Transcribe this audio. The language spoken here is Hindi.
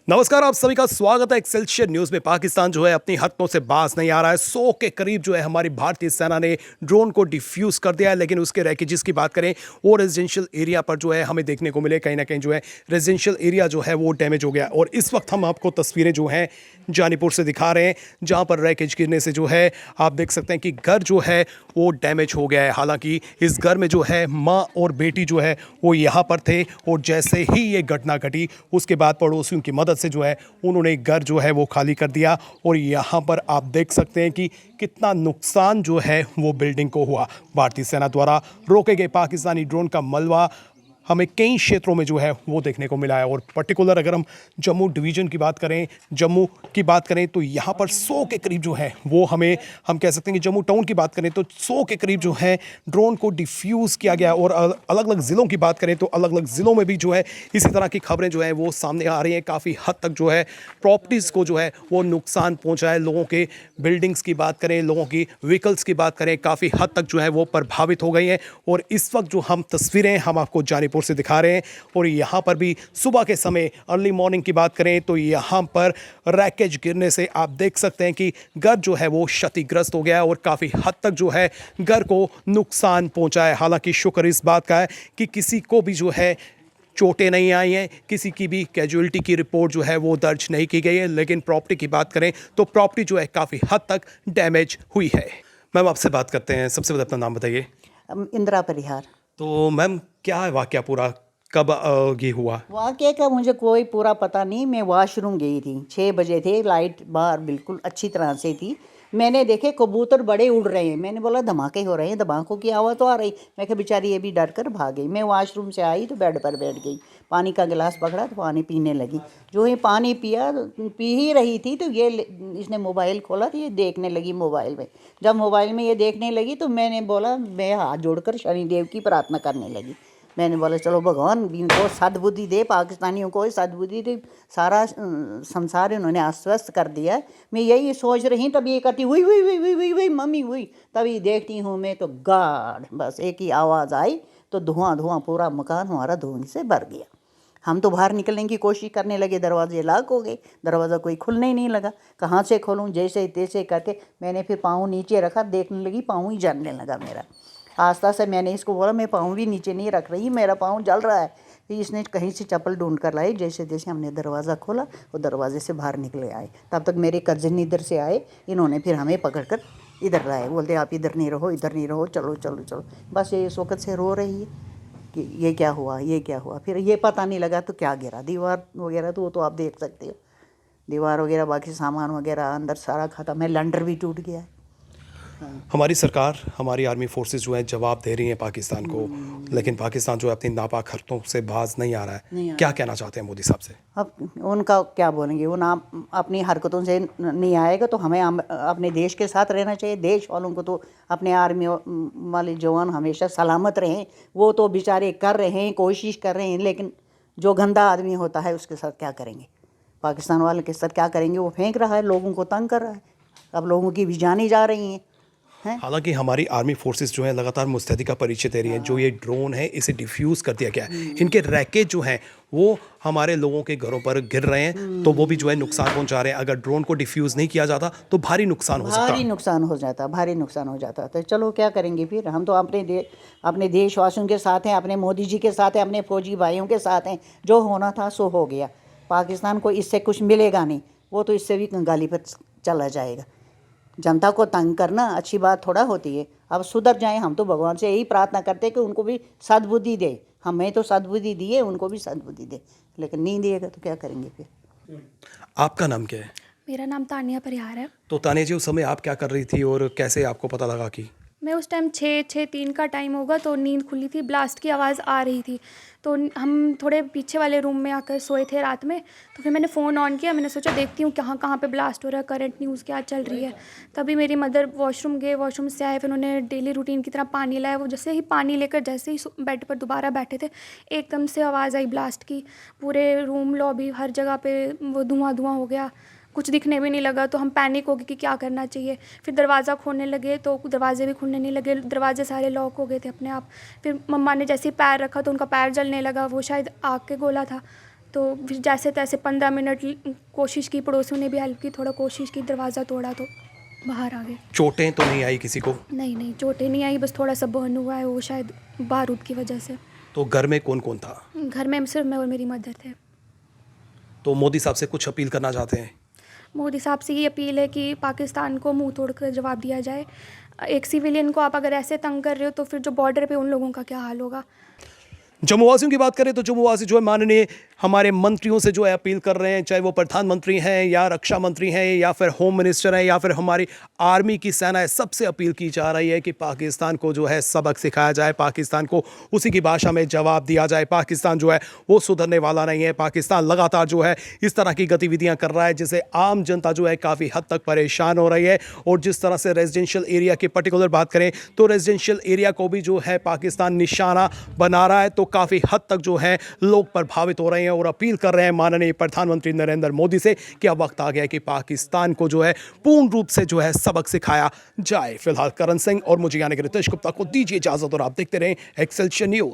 नमस्कार, आप सभी का स्वागत है एक्सेलशियर न्यूज में। पाकिस्तान जो है अपनी हरकतों से बाज नहीं आ रहा है। 100 के करीब जो है हमारी भारतीय सेना ने ड्रोन को डिफ्यूज कर दिया है, लेकिन उसके रैकेजेस की बात करें वो रेजिडेंशियल एरिया पर जो है हमें देखने को मिले, कहीं ना कहीं जो है रेजिडेंशियल एरिया जो है वो डैमेज हो गया। और इस वक्त हम आपको तस्वीरें जो हैं जानीपुर से दिखा रहे हैं, जहां पर रैकेज गिरने से जो है आप देख सकते हैं कि घर जो है वो डैमेज हो गया है। हालांकि इस घर में जो है माँ और बेटी जो है वो यहाँ पर थे, और जैसे ही ये घटना घटी उसके बाद पड़ोसियों की मदद से जो है उन्होंने घर जो है वो खाली कर दिया। और यहाँ पर आप देख सकते हैं कि कितना नुकसान जो है वो बिल्डिंग को हुआ। भारतीय सेना द्वारा रोके गए पाकिस्तानी ड्रोन का मलबा हमें कई क्षेत्रों में जो है वो देखने को मिला है। और पर्टिकुलर अगर हम जम्मू डिवीज़न की बात करें, जम्मू की बात करें, तो यहाँ पर 100 के करीब जो है वो हम कह सकते हैं कि जम्मू टाउन की बात करें तो 100 के करीब जो है ड्रोन को डिफ्यूज़ किया गया। और अलग अलग ज़िलों की बात करें तो अलग अलग ज़िलों में भी जो है इसी तरह की खबरें जो है वो सामने आ रही हैं। काफ़ी हद तक जो है प्रॉपर्टीज़ को जो है वो नुकसान पहुँचा है। लोगों के बिल्डिंग्स की बात करें, लोगों की व्हीकल्स की बात करें, काफ़ी हद तक जो है वो प्रभावित हो गई हैं। और इस वक्त जो हम तस्वीरें हम आपको जानीपुर से दिखा रहे हैं, और यहाँ पर भी सुबह के समय अर्ली मॉर्निंग की बात करें तो यहाँ पर रैकेज गिरने से आप देख सकते हैं कि घर जो है वो क्षतिग्रस्त हो गया है और काफ़ी हद तक जो है घर को नुकसान पहुँचा है। हालांकि शुक्र इस बात का है कि किसी को भी जो है चोटें नहीं आई हैं, किसी की भी कैजुअलिटी की रिपोर्ट जो है वो दर्ज नहीं की गई है। लेकिन प्रॉपर्टी की बात करें तो प्रॉपर्टी जो है काफ़ी हद तक डैमेज हुई है। मैम, आपसे बात करते हैं। सबसे पहले अपना नाम बताइए। इंदिरा परिहार। तो मैम, क्या है वाकया पूरा, कब ये हुआ? वाकये का मुझे कोई पूरा पता नहीं। मैं वॉशरूम गई थी, 6 बजे थे, लाइट बाहर बिल्कुल अच्छी तरह से थी। मैंने देखे कबूतर बड़े उड़ रहे हैं। मैंने बोला धमाके हो रहे हैं, धमाकों की आवाज़ तो आ रही। मैं कहा बेचारी ये भी डर कर भाग गई। मैं वॉशरूम से आई तो बेड पर बैठ गई, पानी का गिलास पकड़ा तो पानी पीने लगी। जो ही पानी पिया, पी ही रही थी तो इसने मोबाइल खोला तो ये देखने लगी मोबाइल में। जब मोबाइल में ये देखने लगी तो मैंने बोला, मैं हाथ जोड़कर शनिदेव की प्रार्थना करने लगी। मैंने बोला चलो भगवान इनको सद्बुद्धि दे, पाकिस्तानियों को सद्बुद्धि दे। सारा संसार इन्होंने अस्वस्थ कर दिया है। मैं यही सोच रही, तब ये कहती हुई हुई हुई हुई हुई हुई मम्मी हुई। तभी देखती हूँ मैं तो गाढ़ बस एक ही आवाज़ आई तो धुआं धुआं, पूरा मकान हमारा धुएं से भर गया। हम तो बाहर निकलने की कोशिश करने लगे, दरवाजे लॉक हो गए, दरवाज़ा कोई खुलने ही नहीं लगा। कहाँ से खोलूँ, जैसे तैसे करके मैंने फिर पाँव नीचे रखा, देखने लगी पाँव ही जलने लगा मेरा। आस्ता से मैंने इसको बोला मैं पाँव भी नीचे नहीं रख रही, मेरा पाँव जल रहा है। फिर इसने कहीं से चप्पल ढूंढ कर लाई। जैसे जैसे हमने दरवाज़ा खोला वो दरवाजे से बाहर निकले आए। तब तक मेरे कज़न इधर से आए, इन्होंने फिर हमें पकड़ कर इधर लाए। बोलते आप इधर नहीं रहो, इधर नहीं रहो, चलो चलो चलो। बस ये इस वक्त से रो रही है कि ये क्या हुआ, ये क्या हुआ। फिर ये पता नहीं लगा तो क्या गिरा, दीवार वगैरह तो वो तो आप देख सकते हो, दीवार वगैरह, बाकी सामान वगैरह अंदर सारा खत्म है। लंडर भी टूट गया है। हमारी सरकार, हमारी आर्मी फोर्सेस जो हैं जवाब दे रही हैं पाकिस्तान को, लेकिन पाकिस्तान जो है अपनी नापाक हरकतों से बाज नहीं आ रहा है। नहीं आ क्या कहना चाहते हैं मोदी साहब से? अब उनका क्या बोलेंगे, वो ना अपनी हरकतों से नहीं आएगा तो हमें अपने देश के साथ रहना चाहिए। देश वालों को तो अपने आर्मी वाले जवान हमेशा सलामत रहें। वो तो बेचारे कर रहे हैं, कोशिश कर रहे हैं, लेकिन जो गंदा आदमी होता है उसके साथ क्या करेंगे, पाकिस्तान वाले के साथ क्या करेंगे। वो फेंक रहा है, लोगों को तंग कर रहा है। अब लोगों की भी जानें जा रही हैं। हालांकि हमारी आर्मी फोर्सेस जो है लगातार मुस्तैदी का परिचय दे रही हैं। जो ये ड्रोन है इसे डिफ्यूज़ कर दिया गया है। इनके रैकेट जो हैं वो हमारे लोगों के घरों पर गिर रहे हैं, तो वो भी जो है नुकसान पहुंचा रहे हैं। अगर ड्रोन को डिफ्यूज़ नहीं किया जाता तो भारी नुकसान हो सकता। भारी नुकसान हो जाता, भारी नुकसान हो जाता। तो चलो क्या करेंगे फिर, हम तो अपने देशवासियों के साथ हैं, अपने मोदी जी के साथ हैं, अपने फौजी भाइयों के साथ हैं। जो होना था सो हो गया। पाकिस्तान को इससे कुछ मिलेगा नहीं, वो तो इससे भी कंगाली पर चला जाएगा। जनता को तंग करना अच्छी बात थोड़ा होती है। अब सुधर जाएं। हम तो भगवान से यही प्रार्थना करते हैं कि उनको भी सद्बुद्धि दे। हमें तो सद्बुद्धि दी है, उनको भी सद्बुद्धि दे, लेकिन नहीं दिएगा तो क्या करेंगे फिर। आपका नाम क्या है? मेरा नाम तानिया परिहार है। तो तानिया जी, उस समय आप क्या कर रही थी और कैसे आपको पता लगा कि मैं उस टाइम 6-3 का टाइम होगा तो नींद खुली थी, ब्लास्ट की आवाज़ आ रही थी। तो हम थोड़े पीछे वाले रूम में आकर सोए थे रात में। तो फिर मैंने फ़ोन ऑन किया, मैंने सोचा देखती हूँ कहाँ कहाँ पे ब्लास्ट हो रहा है, करंट न्यूज़ क्या चल रही है। तभी मेरी मदर वॉशरूम गए, वॉशरूम से आए, फिर उन्होंने डेली रूटीन की तरह पानी लाया। वो जैसे ही पानी लेकर जैसे ही बेड पर दोबारा बैठे थे, एकदम से आवाज़ आई ब्लास्ट की। पूरे रूम, लॉबी, हर जगह पर वो धुआँ धुआँ हो गया, कुछ दिखने भी नहीं लगा। तो हम पैनिक हो गए कि क्या करना चाहिए। फिर दरवाज़ा खोलने लगे तो दरवाजे भी खुलने नहीं लगे, दरवाजे सारे लॉक हो गए थे अपने आप। फिर मम्मा ने जैसे ही पैर रखा तो उनका पैर जलने लगा, वो शायद आग के गोला था। तो फिर जैसे तैसे 15 मिनट कोशिश की, पड़ोसियों ने भी हेल्प की, थोड़ा कोशिश की, दरवाज़ा तोड़ा तो बाहर आ गए। चोटें तो नहीं आई किसी को? नहीं नहीं, चोटें नहीं आई, बस थोड़ा सा बर्न हुआ है, वो शायद बारूद की वजह से। तो घर में कौन कौन था? घर में सिर्फ मैं और मेरी मदर थे। तो मोदी साहब से कुछ अपील करना चाहते हैं? मोदी साहब से ये अपील है कि पाकिस्तान को मुंह तोड़ कर जवाब दिया जाए। एक सिविलियन को आप अगर ऐसे तंग कर रहे हो तो फिर जो बॉर्डर पे उन लोगों का क्या हाल होगा। जम्मू वासियों की बात करें तो जम्मू वासी जो है माननीय हमारे मंत्रियों से जो है अपील कर रहे हैं, चाहे वो प्रधानमंत्री हैं या रक्षा मंत्री हैं या फिर होम मिनिस्टर हैं या फिर हमारी आर्मी की सेना है, सबसे अपील की जा रही है कि पाकिस्तान को जो है सबक सिखाया जाए, पाकिस्तान को उसी की भाषा में जवाब दिया जाए। पाकिस्तान जो है वो सुधरने वाला नहीं है। पाकिस्तान लगातार जो है इस तरह की गतिविधियां कर रहा है जिससे आम जनता जो है काफ़ी हद तक परेशान हो रही है। और जिस तरह से रेजिडेंशियल एरिया की पर्टिकुलर बात करें तो रेजिडेंशियल एरिया को भी जो है पाकिस्तान निशाना बना रहा है, तो काफ़ी हद तक जो है लोग प्रभावित हो रहे हैं और अपील कर रहे हैं माननीय प्रधानमंत्री नरेंद्र मोदी से कि अब वक्त आ गया है कि पाकिस्तान को जो है पूर्ण रूप से जो है सबक सिखाया जाए। फिलहाल करण सिंह और मुझे यानी कि रितेश गुप्ता को दीजिए इजाजत और आप देखते रहें एक्सेलशियर न्यूज।